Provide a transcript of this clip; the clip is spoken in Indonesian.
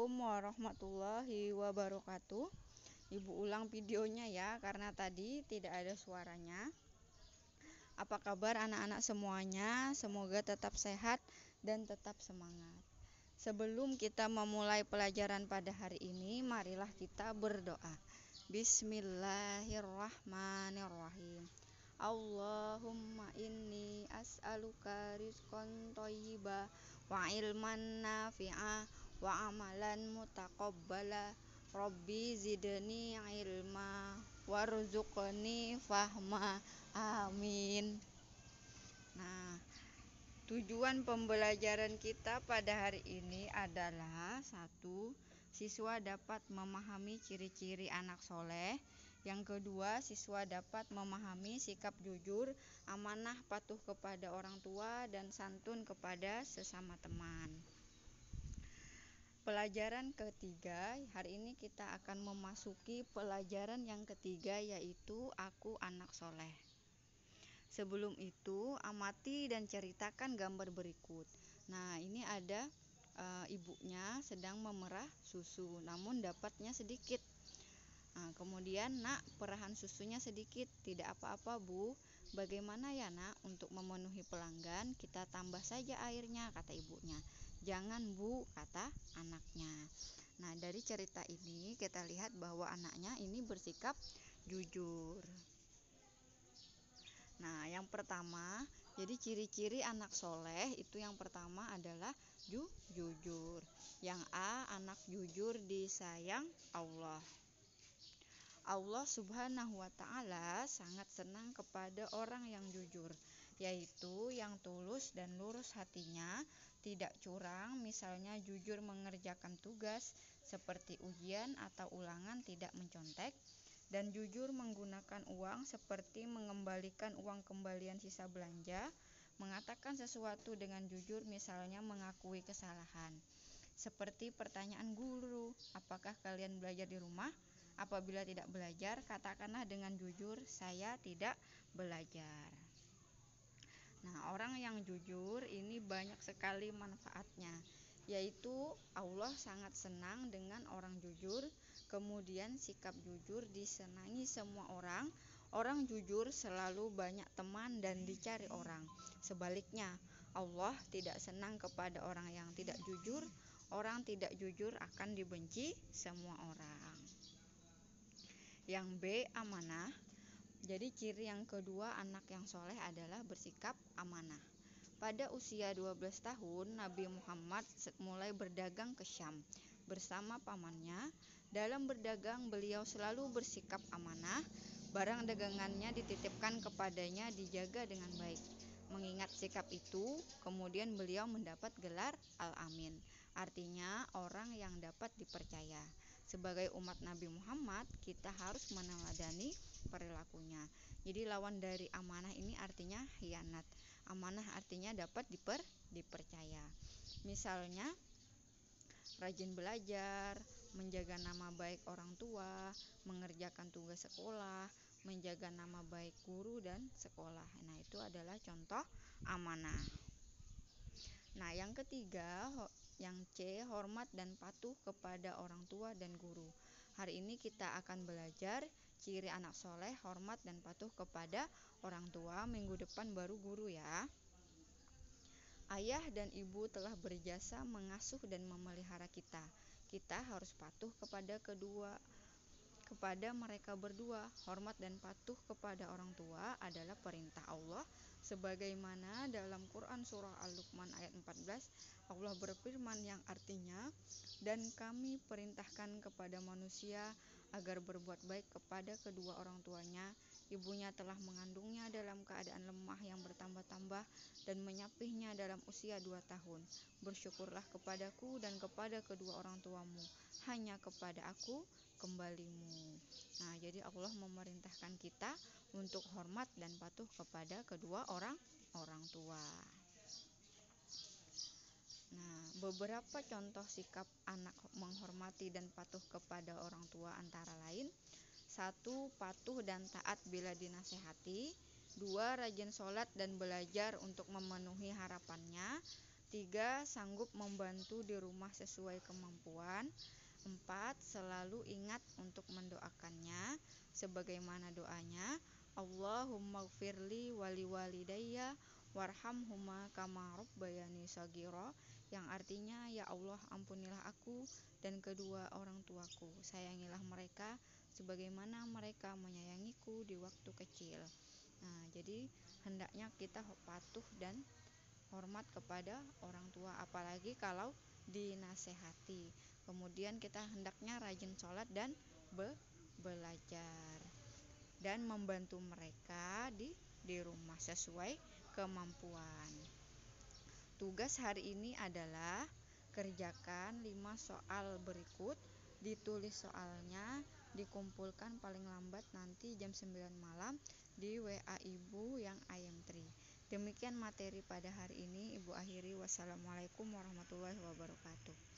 Assalamualaikum warahmatullahi wabarakatuh. Ibu ulang videonya ya, karena tadi tidak ada suaranya. Apa kabar anak-anak semuanya? Semoga tetap sehat dan tetap semangat. Sebelum kita memulai pelajaran pada hari ini, marilah kita berdoa. Bismillahirrahmanirrahim. Allahumma inni as'aluka rizqan thayyiba wa ilman nafi'a wa amalan mutaqabbala. Rabbi zidni ilma warzuqni fahma. Amin. Nah, tujuan pembelajaran kita pada hari ini adalah 1. Siswa dapat memahami ciri-ciri anak soleh. Yang kedua, siswa dapat memahami sikap jujur, amanah, patuh kepada orang tua, dan santun kepada sesama teman. Pelajaran ketiga, hari ini kita akan memasuki pelajaran yang ketiga, yaitu Aku Anak Soleh. Sebelum itu, amati dan ceritakan gambar berikut. Nah, ini ada ibunya sedang memerah susu, namun dapatnya sedikit. Nah, kemudian, nak, perahan susunya sedikit. Tidak apa-apa, Bu. Bagaimana ya, nak? Untuk memenuhi pelanggan, kita tambah saja airnya, kata ibunya. Jangan, Bu, kata anaknya. Nah, dari cerita ini kita lihat bahwa anaknya ini bersikap jujur. Nah, yang pertama, jadi ciri-ciri anak soleh itu yang pertama adalah jujur. Yang A, anak jujur disayang Allah. Allah Subhanahu wa Ta'ala sangat senang kepada orang yang jujur, yaitu yang tulus dan lurus hatinya, tidak curang, misalnya jujur mengerjakan tugas seperti ujian atau ulangan, tidak mencontek, dan jujur menggunakan uang seperti mengembalikan uang kembalian sisa belanja, mengatakan sesuatu dengan jujur, misalnya mengakui kesalahan. Seperti pertanyaan guru, apakah kalian belajar di rumah? Apabila tidak belajar, katakanlah dengan jujur, saya tidak belajar. Nah, orang yang jujur ini banyak sekali manfaatnya, yaitu Allah sangat senang dengan orang jujur. Kemudian sikap jujur disenangi semua orang. Orang jujur selalu banyak teman dan dicari orang. Sebaliknya, Allah tidak senang kepada orang yang tidak jujur. Orang tidak jujur akan dibenci semua orang. Yang B, amanah. Jadi ciri yang kedua anak yang soleh adalah bersikap amanah. Pada usia 12 tahun, Nabi Muhammad mulai berdagang ke Syam bersama pamannya. Dalam berdagang, beliau selalu bersikap amanah. Barang dagangannya dititipkan kepadanya dijaga dengan baik. Mengingat sikap itu, kemudian beliau mendapat gelar Al-Amin. Artinya orang yang dapat dipercaya. Sebagai umat Nabi Muhammad, kita harus meneladani perilakunya. Jadi lawan dari amanah ini artinya khianat. Amanah artinya dapat dipercaya. Misalnya, rajin belajar, menjaga nama baik orang tua, mengerjakan tugas sekolah, menjaga nama baik guru dan sekolah. Nah, itu adalah contoh amanah. Nah, yang ketiga, yang C, hormat dan patuh kepada orang tua dan guru. Hari ini kita akan belajar ciri anak soleh, hormat dan patuh kepada orang tua. Minggu depan baru guru ya. Ayah dan ibu telah berjasa mengasuh dan memelihara kita. Kita harus patuh kepada mereka berdua. Hormat dan patuh kepada orang tua adalah perintah Allah, sebagaimana dalam Quran surah Al-Luqman ayat 14, Allah berfirman yang artinya, dan kami perintahkan kepada manusia agar berbuat baik kepada kedua orang tuanya. Ibunya telah mengandungnya dalam keadaan lemah yang bertambah-tambah dan menyapihnya dalam usia 2 tahun. Bersyukurlah kepadaku dan kepada kedua orang tuamu. Hanya kepada aku kembalimu. Nah, jadi Allah memerintahkan kita untuk hormat dan patuh kepada kedua orang tua. Nah, beberapa contoh sikap anak menghormati dan patuh kepada orang tua antara lain: 1. Patuh dan taat bila dinasehati. 2. Rajin sholat dan belajar untuk memenuhi harapannya. 3. Sanggup membantu di rumah sesuai kemampuan. 4. Selalu ingat untuk mendoakannya sebagaimana doanya, Allahumma gfirli wali walidayya warhamhuma kama rabbayani shaghira, yang artinya, ya Allah, ampunilah aku dan kedua orang tuaku, sayangilah mereka sebagaimana mereka menyayangiku di waktu kecil. Nah, jadi hendaknya kita patuh dan hormat kepada orang tua, apalagi kalau dinasehati. Kemudian kita hendaknya rajin sholat dan belajar dan membantu mereka di rumah sesuai kemampuan. Tugas hari ini adalah kerjakan 5 soal berikut, ditulis soalnya, dikumpulkan paling lambat nanti jam 9 malam di WA Ibu yang IM3. Demikian materi pada hari ini Ibu akhiri. Wassalamualaikum warahmatullahi wabarakatuh.